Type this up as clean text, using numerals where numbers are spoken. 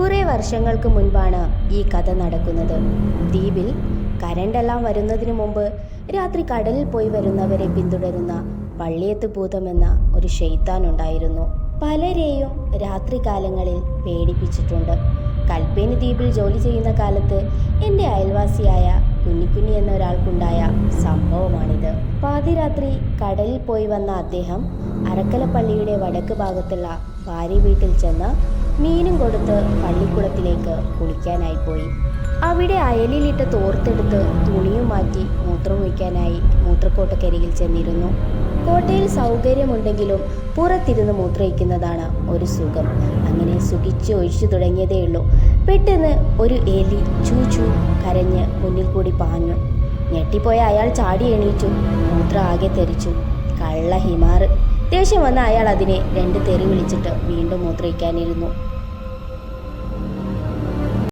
കുറേ വർഷങ്ങൾക്ക് മുൻപാണ് ഈ കഥ നടക്കുന്നത്. ദ്വീപിൽ കരണ്ടെല്ലാം വരുന്നതിനു മുമ്പ് രാത്രി കടലിൽ പോയി വരുന്നവരെ പിന്തുടരുന്ന പള്ളിയത്ത് ഭൂതമെന്ന ഒരു ഷെയ്ത്താൻ ഉണ്ടായിരുന്നു. പലരെയും രാത്രികാലങ്ങളിൽ പേടിപ്പിച്ചിട്ടുണ്ട്. കൽപ്പേനി ദ്വീപിൽ ജോലി ചെയ്യുന്ന കാലത്ത് എൻ്റെ അയൽവാസിയായ കുഞ്ഞിക്കുഞ്ഞി എന്ന ഒരാൾക്കുണ്ടായ സംഭവമാണിത്. പാതിരാത്രി കടലിൽ പോയി വന്ന അദ്ദേഹം അറക്കല പള്ളിയുടെ വടക്ക് ഭാഗത്തുള്ള ഭാര്യ വീട്ടിൽ ചെന്ന് മീനും കൊടുത്ത് പള്ളിക്കുളത്തിലേക്ക് കുളിക്കാനായി പോയി. അവിടെ അയലിലിട്ട് തോർത്തെടുത്ത് തുണിയും മാറ്റി മൂത്രമൊഴിക്കാനായി മൂത്രക്കോട്ടക്കരികിൽ ചെന്നിരുന്നു. കോട്ടയിൽ സൗകര്യമുണ്ടെങ്കിലും പുറത്തിരുന്ന് മൂത്രമൊഴിക്കുന്നതാണ് ഒരു സുഖം. അങ്ങനെ സുഖിച്ച് ഒഴിച്ചു തുടങ്ങിയതേയുള്ളൂ. പെട്ടെന്ന് ഒരു എലി ചൂചു കരഞ്ഞ് മുന്നിൽ കൂടി പാഞ്ഞു. ഞെട്ടിപ്പോയ അയാൾ ചാടി എണീറ്റു. മൂത്രം ആകെ തെറിച്ചു. കള്ള ഹിമാറ്. ദേഷ്യം വന്ന അയാൾ അതിനെ 2 തെറി വിളിച്ചിട്ട് വീണ്ടും മൂത്രമൊഴിക്കാനിരുന്നു.